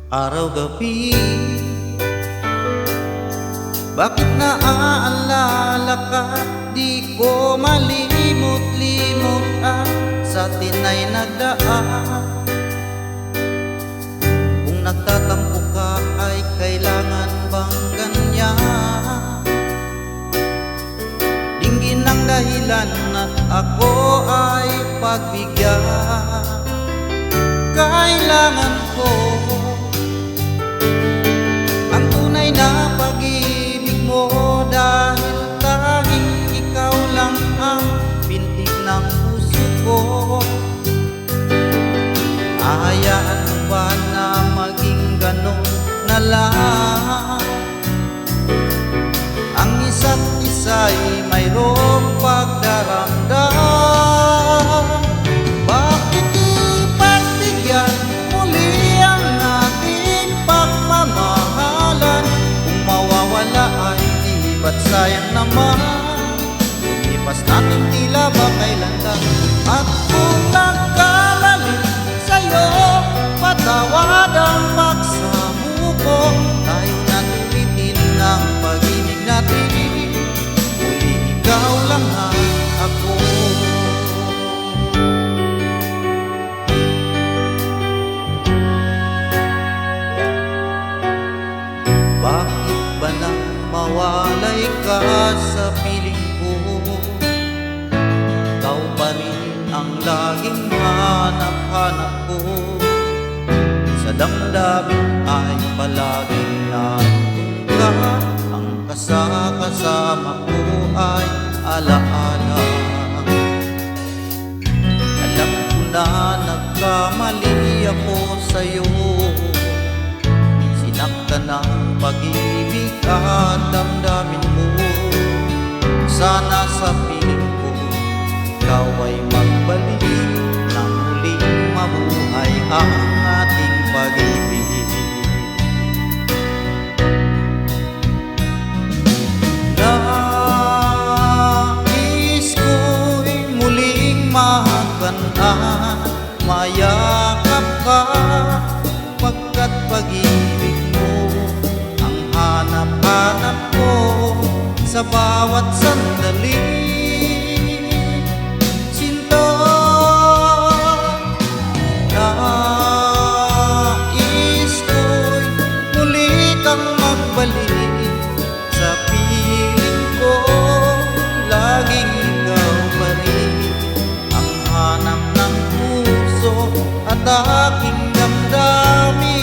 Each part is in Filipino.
Araw-gabi, bakit naaalala ka? Di ko malimot-limot ang sa tinay nagdaan. Kung nagtatampo ka ay kailangan bang ganyan? Dinggin ang dahilan at ako ay pagbigyan. Kailangan ko ang tunay na pag-ibig mo, dahil tanging ikaw lang ang bintig ng puso ko. Ahayaan mo ba na maging ganon na lang? Ang isa't isa'y mayroong pagdaramdam. Bakit di pagbigyan muli ang ating pagmamahalan? Kung mawawala ay di ba't sayang naman? Lumipas natin tila ba kailan lang? At kung nagkamali sa'yo, patawad ang pagsamuko. Tayo na't ulitin ang pag-ibig natin. Muli ikaw lang ang ako. Bakit ba nang mawalay ka sa piling ko? Ikaw pa rin ang laging hanap-hanap ko. Sa damdamin ay palaging nandun ka. Ang kasama ko ay alaala. Alam ko na nagkamali ako sa'yo. Sinaktan ng pag-ibig at damdamin mo. Sana sa piling ko ikaw ay magbalik nang muling mabuhay ang ating pag-ibig. Nais ko'y muling mahaganaan, mayakap ka, pagkat pag-ibig mo ang hanap-hanap ko sa bawat sandali. Sinta, nais ko'y muli kang magbalik sa piling ko. Laging ikaw pa rin ang hanap ng puso at aking damdamin.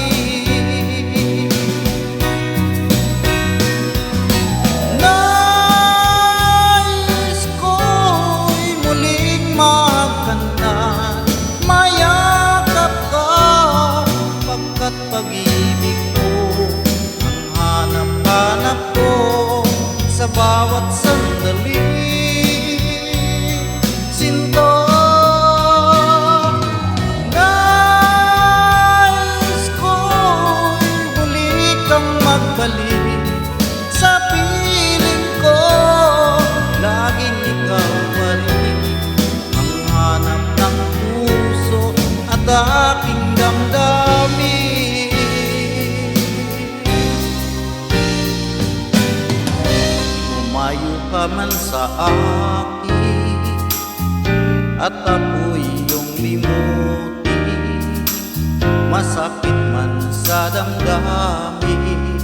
Nais ko'y muling magkantan, mayakap ka, pagkat pag-ibig mo ang hanap-hanap ko sa bawat sandali. Sinta, nais ko'y muli kang magbalik sa piling ko. Laging ikaw pa rin ang hanap ng puso at aking damdamin. Lumayo ka man sa akin at ako'y iyong limuti, masakit man sa damdamin,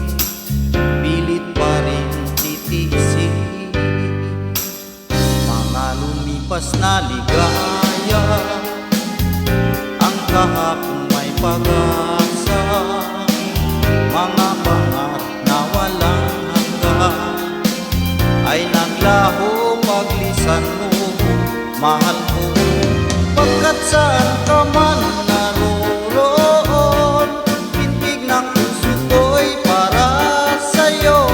pilit pa rin titisin. Mga lumipas na ligaya, ang kahapon may pag-asa, mga pangarap na walang hanggan ay naglaho paglisan mo, mahal ko. Pagkat saan ka man naroroon, pintig ng puso ko'y para sa'yo.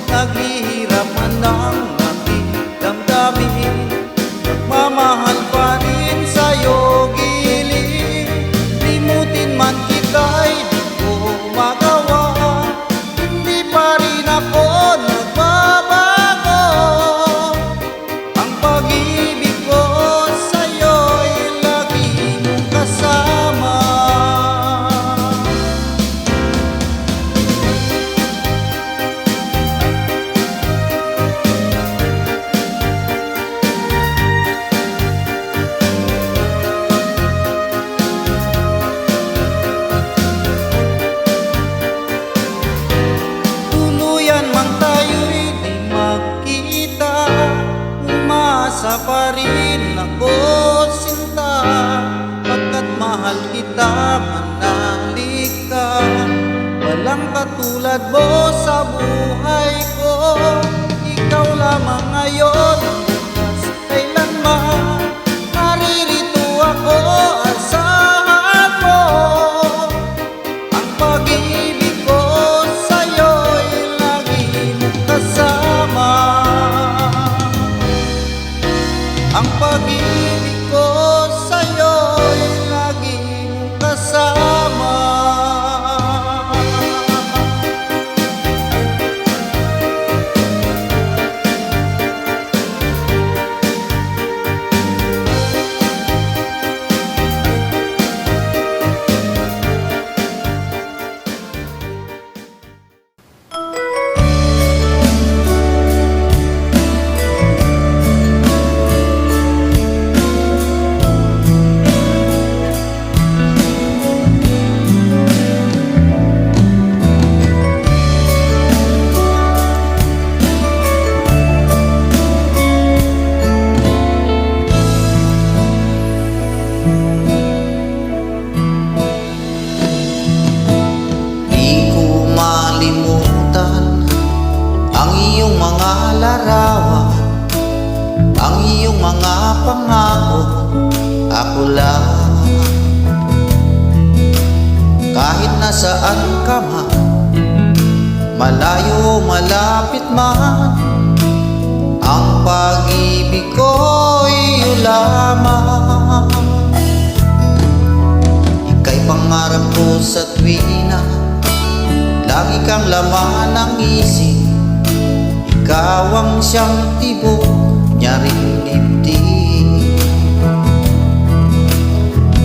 Naghihirap man ang aking damdamin, nagmamahal pa rin sa'yo. Gilid, limutin man walang katulad mo sa buhay ko. Ikaw lamang ngayon, hanggang sa kailanman. Naririto ako, asahan mo. Ang pag-ibig ko sa'yo'y lagi mong kasama. Ang pag-ibig ko sa'yo'y lagi mong kasama. Di ko malimutan ang iyong mga larawan, ang iyong mga pangako. Ako lang, kahit nasaan ka man, malayo o malapit man, ang pag-ibig ko'y iyo lamang. Ika'y pangarap ko sa tuwina, lagi kang laman ng isip. Ikaw ang siyang tibok niya rin dibdib.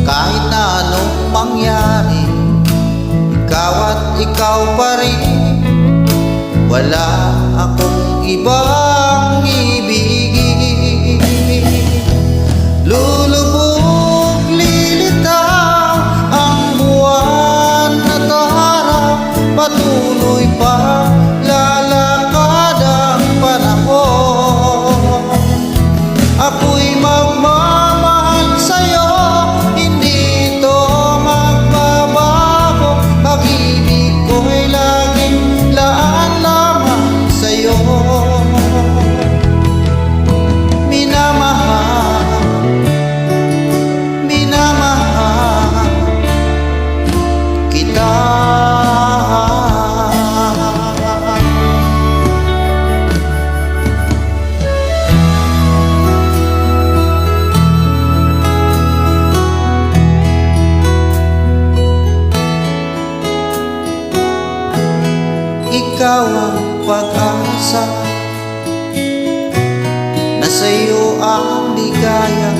Kahit na anong mangyari, ikaw at ikaw pa rin. Wala akong ibang ibigin. Lulubog, lilitaw ang buwan at araw, patuloy pa lalakad ang panahon. Ako'y magmamahal sa'yo, hindi ito magbabago. Pag-ibig ko'y laging laan lamang sa'yo. Minamahal, minamahal kita. Ikaw ang pag-asa, na sa'yo ang ligaya.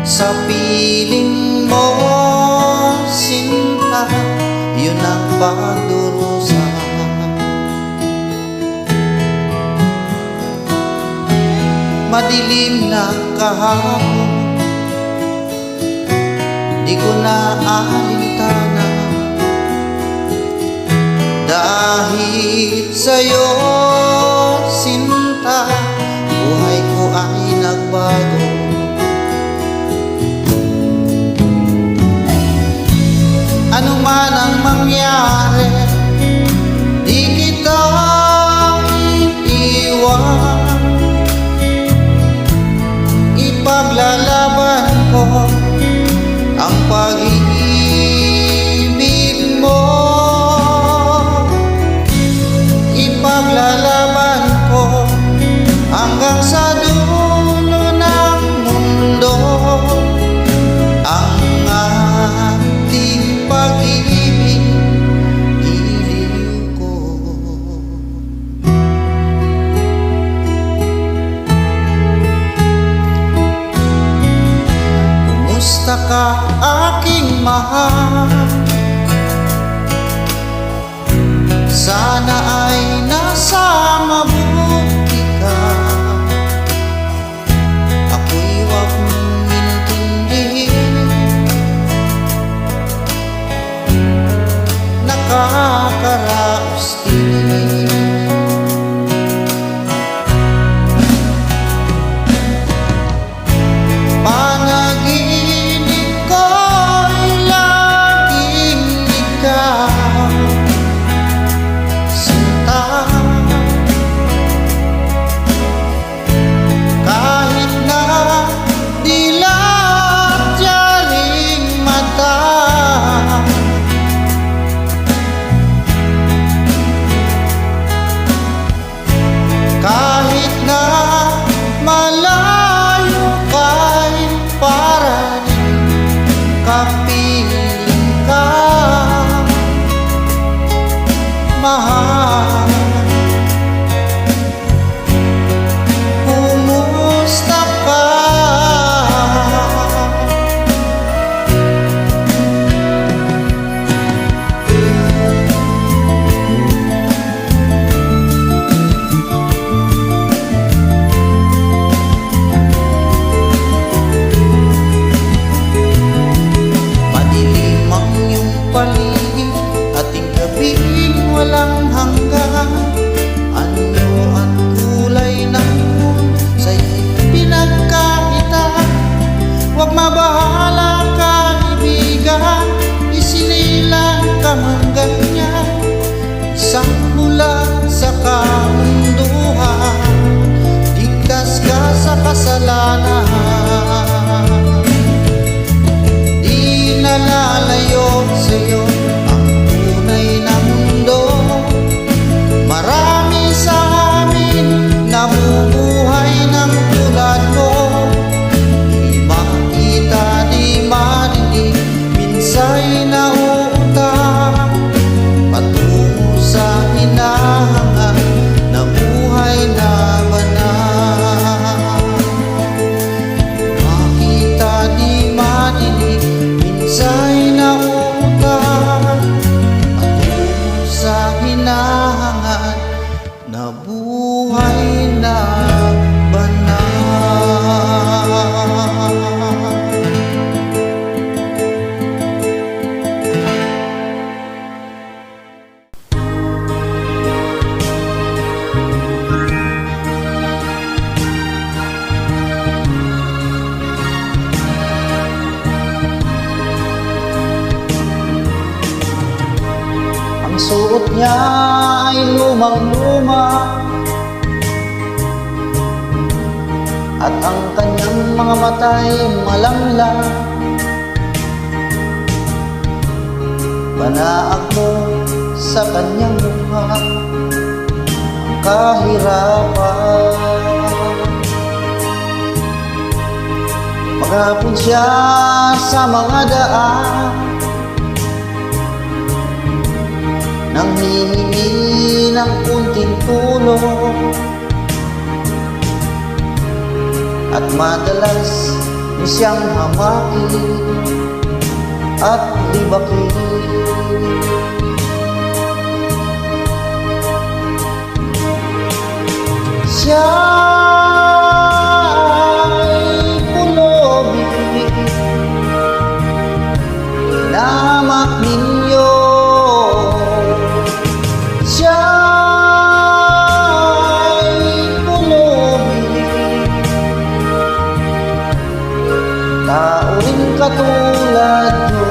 Sa piling mo, sinta, yun ang pagdurusa. Madilim na kahapon, di ko na alintana. Dahil sa'yo, sinta, buhay ko ay nagbago. Ano man ang mangyari, di kita iiwan. Ipaglalaban ko ang pag-ibig mo. Ipaglalaban ko hanggang sa dulo ng mundo ang ating pag-ibig, giliw ko. Kumusta ka, aking mahal? Sana ay nasa mabuti ka. Ako'y huwag mong intindihin, nakakaraos din. Panaginip ko'y laging ikaw. nauutang patungo sa hinahangad na buhay na banal. Makita di madinig, minsa'y nauutang patungo sa hinahangad na buhay na banal. Ang suot niya ay lumang-luma at ang kanyang mga mata'y malanglang. Panaag mo sa kanyang mukha ang kahirapan. Maghapon siya sa mga daan, nang hihingi ng kunting tulong, at madalas ni siyang hamakin at libakin. Siya ay pulobig, namak ninyo. Siya ay pulobig, tao rin katulad nyo.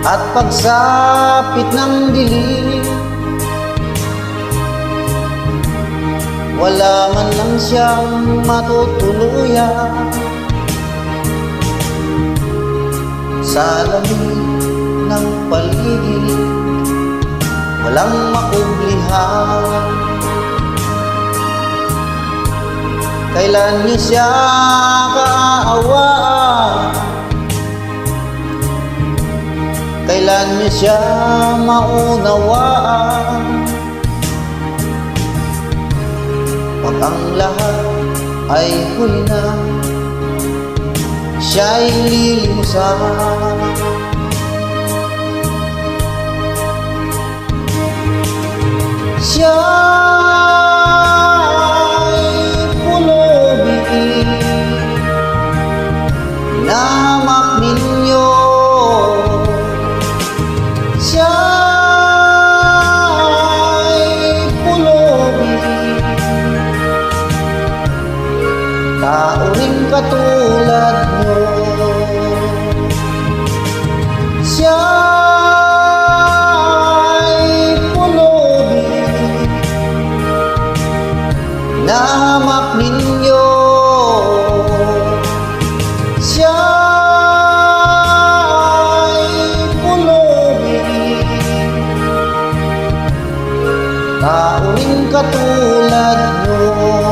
At pagsapit ng dilim, wala man lang siyang matutuluyan. Sa lamig ng paligid, walang makublihan. Kailan niyo siya kaaawaan? Kailan niyo siya maunawaan? Pag ang lahat ay huli na, siya'y lilimusan. Siya'y pulobig, namak ninyo. Siya'y pulobig, tao rin katulad nyo. Siya'y pulobig, namak ninyo. Siya'y pulobig, tao rin katulad nyo.